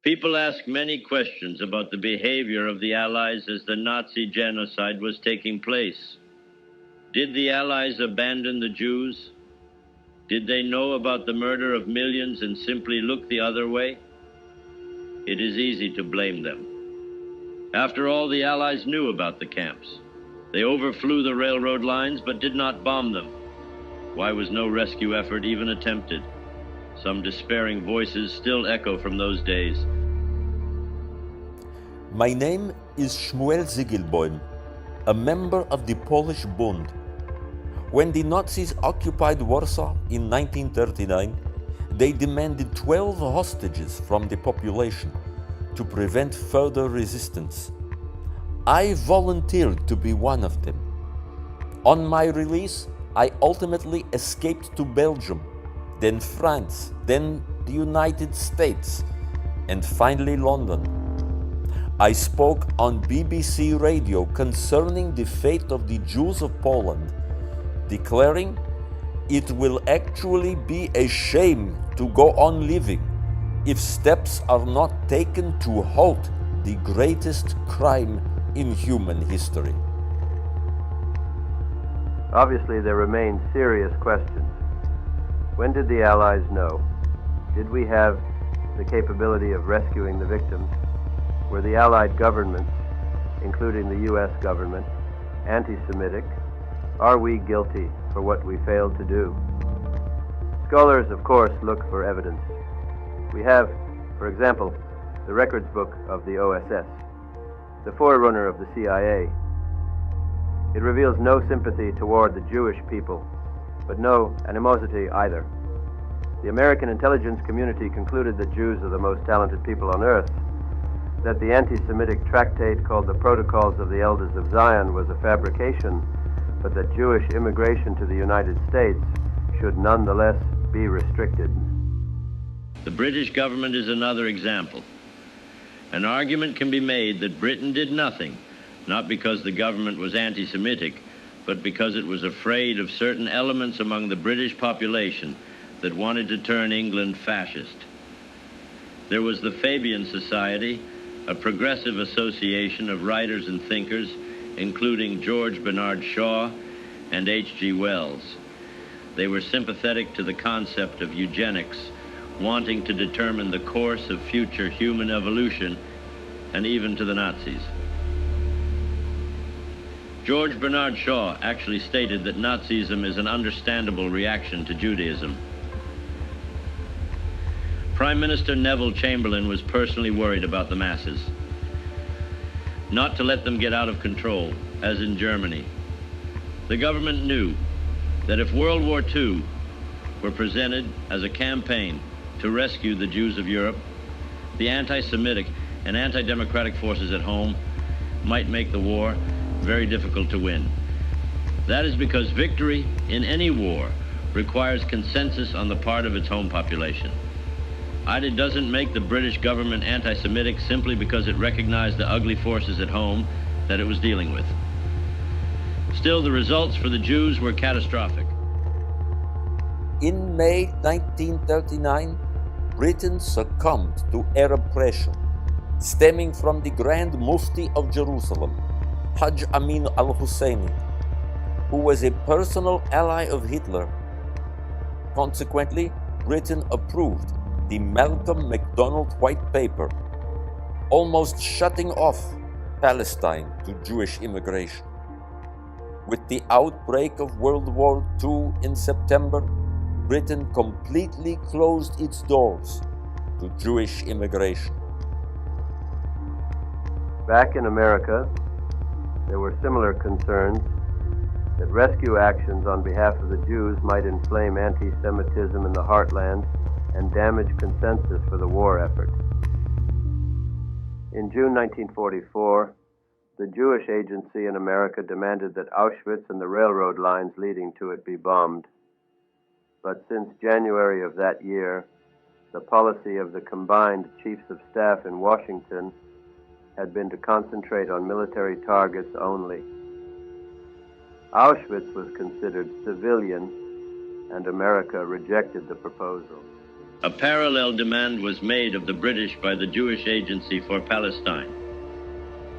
People ask many questions about the behavior of the Allies as the Nazi genocide was taking place. Did the Allies abandon the Jews? Did they know about the murder of millions and simply look the other way? It is easy to blame them. After all, the Allies knew about the camps. They overflew the railroad lines but did not bomb them. Why was no rescue effort even attempted? Some despairing voices still echo from those days. My name is Shmuel Ziegelbaum, a member of the Polish Bund. When the Nazis occupied Warsaw in 1939, they demanded 12 hostages from the population to prevent further resistance. I volunteered to be one of them. On my release, I ultimately escaped to Belgium, then France, then the United States, and finally London. I spoke on BBC radio concerning the fate of the Jews of Poland, declaring it will actually be a shame to go on living if steps are not taken to halt the greatest crime in human history. Obviously, there remain serious questions. When did the Allies know? Did we have the capability of rescuing the victims? Were the Allied governments, including the U.S. government, anti-Semitic? Are we guilty for what we failed to do? Scholars, of course, look for evidence. We have, for example, the records book of the OSS, the forerunner of the CIA. It reveals no sympathy toward the Jewish people, but no animosity either. The American intelligence community concluded that Jews are the most talented people on earth, that the anti-Semitic tractate called the Protocols of the Elders of Zion was a fabrication, but that Jewish immigration to the United States should nonetheless be restricted. The British government is another example. An argument can be made that Britain did nothing, not because the government was anti-Semitic, but because it was afraid of certain elements among the British population that wanted to turn England fascist. There was the Fabian Society, a progressive association of writers and thinkers, including George Bernard Shaw and H.G. Wells. They were sympathetic to the concept of eugenics, wanting to determine the course of future human evolution, and even to the Nazis. George Bernard Shaw actually stated that Nazism is an understandable reaction to Judaism. Prime Minister Neville Chamberlain was personally worried about the masses, not to let them get out of control, as in Germany. The government knew that if World War II were presented as a campaign to rescue the Jews of Europe, the anti-Semitic and anti-democratic forces at home might make the war very difficult to win. That is because victory in any war requires consensus on the part of its home population. It doesn't make the British government anti-Semitic simply because it recognized the ugly forces at home that it was dealing with. Still, the results for the Jews were catastrophic. In May 1939, Britain succumbed to Arab pressure, stemming from the Grand Mufti of Jerusalem, Hajj Amin al-Husseini, who was a personal ally of Hitler. Consequently, Britain approved the Malcolm MacDonald White Paper, almost shutting off Palestine to Jewish immigration. With the outbreak of World War II in September, Britain completely closed its doors to Jewish immigration. Back in America, there were similar concerns that rescue actions on behalf of the Jews might inflame anti-Semitism in the heartland and damage consensus for the war effort. In June 1944, the Jewish Agency in America demanded that Auschwitz and the railroad lines leading to it be bombed. But since January of that year, the policy of the combined Chiefs of Staff in Washington had been to concentrate on military targets only. Auschwitz was considered civilian, and America rejected the proposal. A parallel demand was made of the British by the Jewish Agency for Palestine.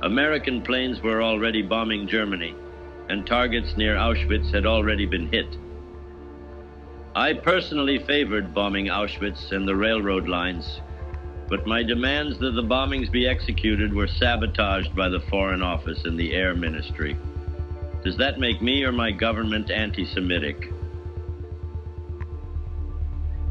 American planes were already bombing Germany, and targets near Auschwitz had already been hit. I personally favored bombing Auschwitz and the railroad lines, but my demands that the bombings be executed were sabotaged by the Foreign Office and the Air Ministry. Does that make me or my government anti-Semitic?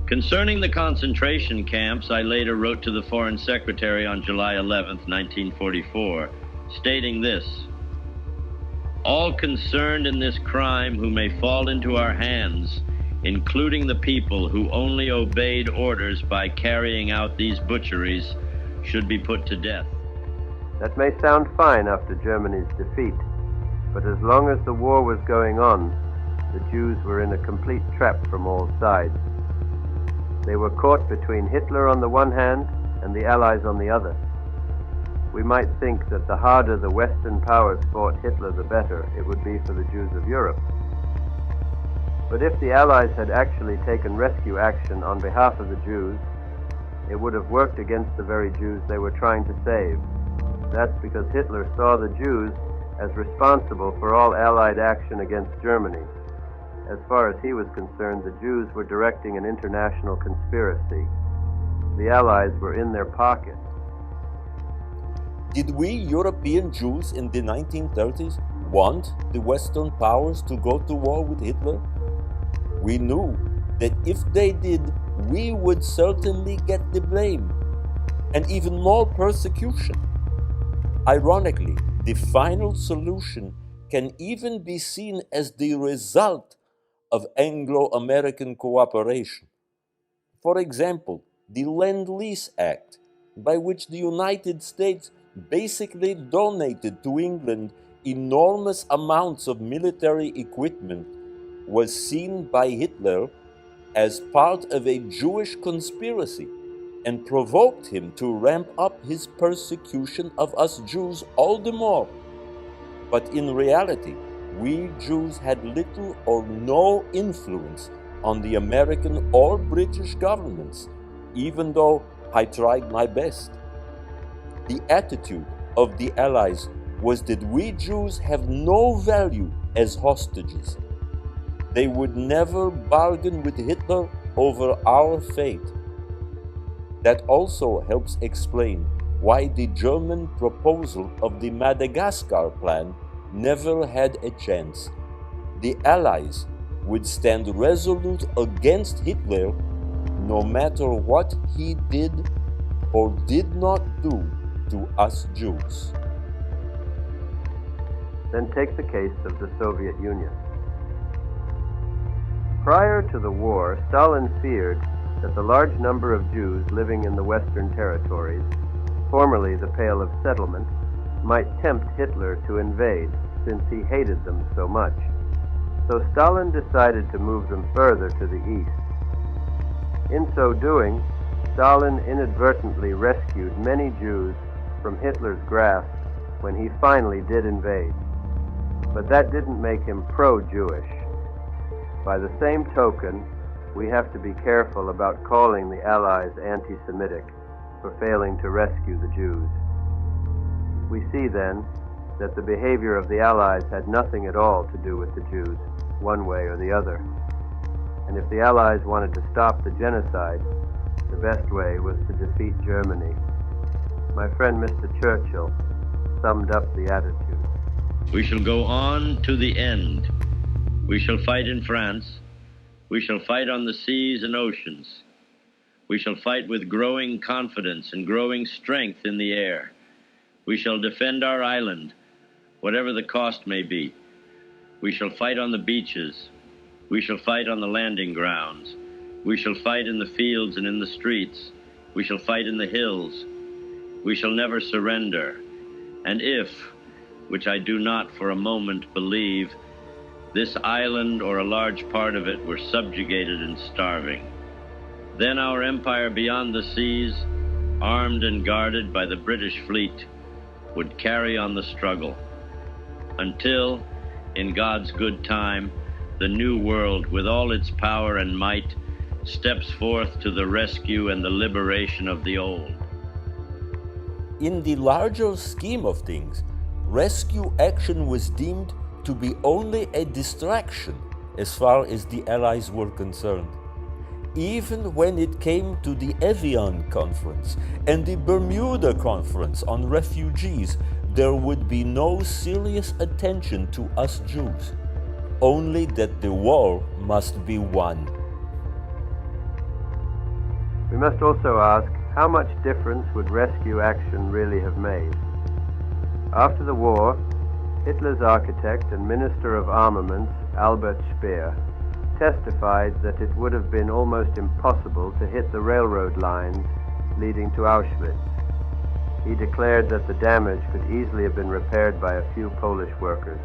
Concerning the concentration camps, I later wrote to the Foreign Secretary on July 11, 1944, stating this: all concerned in this crime who may fall into our hands, including the people who only obeyed orders by carrying out these butcheries, should be put to death. That may sound fine after Germany's defeat, but as long as the war was going on, the Jews were in a complete trap from all sides. They were caught between Hitler on the one hand and the Allies on the other. We might think that the harder the Western powers fought Hitler, the better it would be for the Jews of Europe. But if the Allies had actually taken rescue action on behalf of the Jews, it would have worked against the very Jews they were trying to save. That's because Hitler saw the Jews as responsible for all Allied action against Germany. As far as he was concerned, the Jews were directing an international conspiracy. The Allies were in their pocket. Did we European Jews in the 1930s want the Western powers to go to war with Hitler? We knew that if they did, we would certainly get the blame and even more persecution. Ironically, the final solution can even be seen as the result of Anglo-American cooperation. For example, the Lend-Lease Act, by which the United States basically donated to England enormous amounts of military equipment, was seen by Hitler as part of a Jewish conspiracy and provoked him to ramp up his persecution of us Jews all the more. But in reality, we Jews had little or no influence on the American or British governments, even though I tried my best. The attitude of the Allies was that we Jews have no value as hostages. They would never bargain with Hitler over our fate. That also helps explain why the German proposal of the Madagascar plan never had a chance. The Allies would stand resolute against Hitler no matter what he did or did not do to us Jews. Then take the case of the Soviet Union. Prior to the war, Stalin feared that the large number of Jews living in the Western territories, formerly the Pale of Settlement, might tempt Hitler to invade, since he hated them so much. So Stalin decided to move them further to the east. In so doing, Stalin inadvertently rescued many Jews from Hitler's grasp when he finally did invade. But that didn't make him pro-Jewish. By the same token, we have to be careful about calling the Allies anti-Semitic for failing to rescue the Jews. We see then that the behavior of the Allies had nothing at all to do with the Jews, one way or the other. And if the Allies wanted to stop the genocide, the best way was to defeat Germany. My friend Mr. Churchill summed up the attitude. We shall go on to the end. We shall fight in France. We shall fight on the seas and oceans. We shall fight with growing confidence and growing strength in the air. We shall defend our island, whatever the cost may be. We shall fight on the beaches. We shall fight on the landing grounds. We shall fight in the fields and in the streets. We shall fight in the hills. We shall never surrender. And if, which I do not for a moment believe, this island or a large part of it were subjugated and starving, then our empire beyond the seas, armed and guarded by the British fleet, would carry on the struggle until, in God's good time, the new world with all its power and might steps forth to the rescue and the liberation of the old. In the larger scheme of things, rescue action was deemed to be only a distraction as far as the Allies were concerned. Even when it came to the Evian Conference and the Bermuda Conference on refugees, there would be no serious attention to us Jews, only that the war must be won. We must also ask, how much difference would rescue action really have made? After the war, Hitler's architect and Minister of Armaments, Albert Speer, testified that it would have been almost impossible to hit the railroad lines leading to Auschwitz. He declared that the damage could easily have been repaired by a few Polish workers.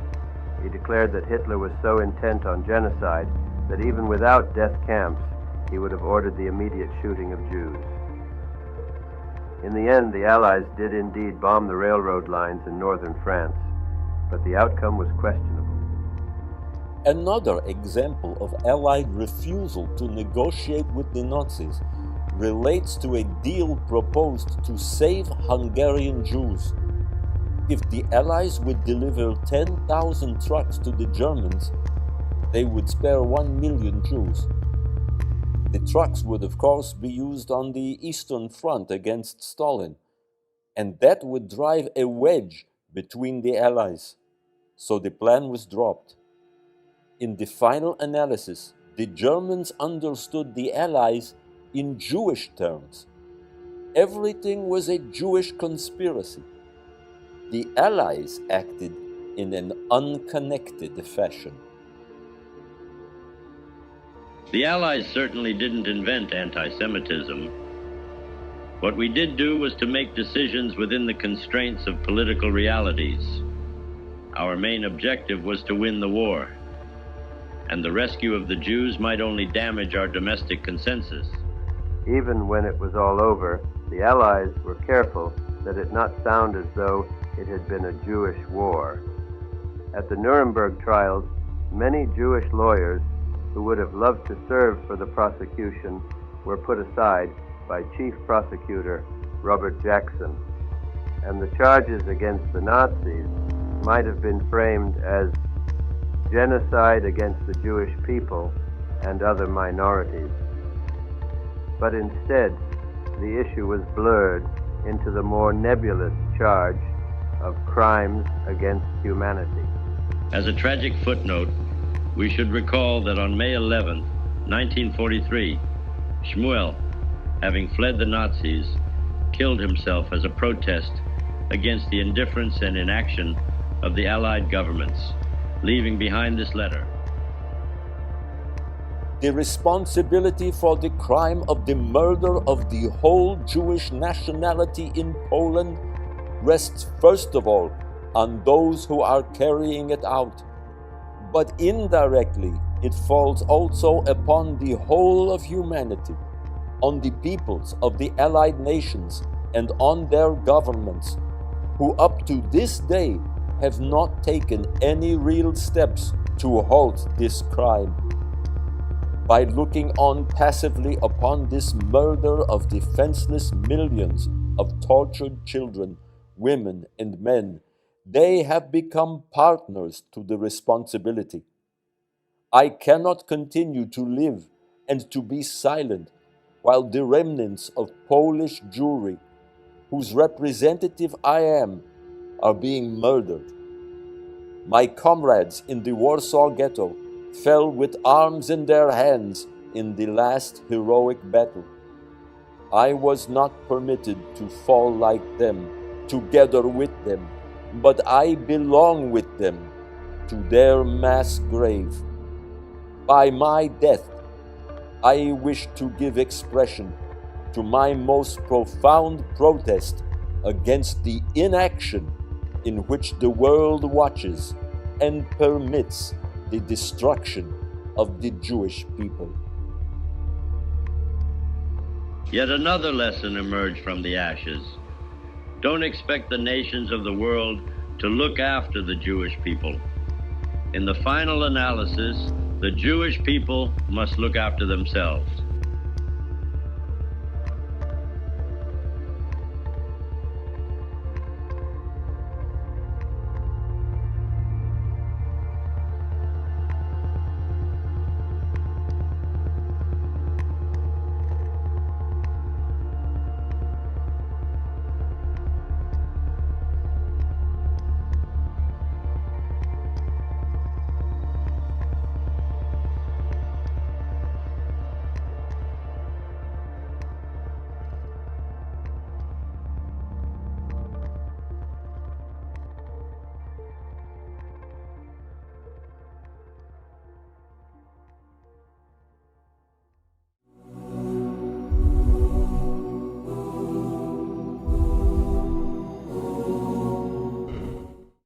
He declared that Hitler was so intent on genocide that even without death camps, he would have ordered the immediate shooting of Jews. In the end, the Allies did indeed bomb the railroad lines in northern France, but the outcome was questionable. Another example of Allied refusal to negotiate with the Nazis relates to a deal proposed to save Hungarian Jews. If the Allies would deliver 10,000 trucks to the Germans, they would spare 1 million Jews. The trucks would, of course, be used on the Eastern Front against Stalin, and that would drive a wedge between the Allies. So the plan was dropped. In the final analysis, the Germans understood the Allies in Jewish terms. Everything was a Jewish conspiracy. The Allies acted in an unconnected fashion. The Allies certainly didn't invent anti-Semitism. What we did do was to make decisions within the constraints of political realities. Our main objective was to win the war, and the rescue of the Jews might only damage our domestic consensus. Even when it was all over, the Allies were careful that it not sound as though it had been a Jewish war. At the Nuremberg trials, many Jewish lawyers who would have loved to serve for the prosecution were put aside by Chief Prosecutor Robert Jackson, and the charges against the Nazis might have been framed as genocide against the Jewish people and other minorities. But instead, the issue was blurred into the more nebulous charge of crimes against humanity. As a tragic footnote, we should recall that on May 11, 1943, Shmuel, having fled the Nazis, killed himself as a protest against the indifference and inaction of the Allied governments, leaving behind this letter. The responsibility for the crime of the murder of the whole Jewish nationality in Poland rests first of all on those who are carrying it out. But indirectly, it falls also upon the whole of humanity, on the peoples of the Allied nations and on their governments, who up to this day have not taken any real steps to halt this crime. By looking on passively upon this murder of defenseless millions of tortured children, women, and men, they have become partners to the responsibility. I cannot continue to live and to be silent while the remnants of Polish Jewry, whose representative I am, are being murdered. My comrades in the Warsaw Ghetto fell with arms in their hands in the last heroic battle. I was not permitted to fall like them, together with them, but I belong with them to their mass grave. By my death, I wish to give expression to my most profound protest against the inaction in which the world watches and permits the destruction of the Jewish people. Yet another lesson emerged from the ashes. Don't expect the nations of the world to look after the Jewish people. In the final analysis, the Jewish people must look after themselves.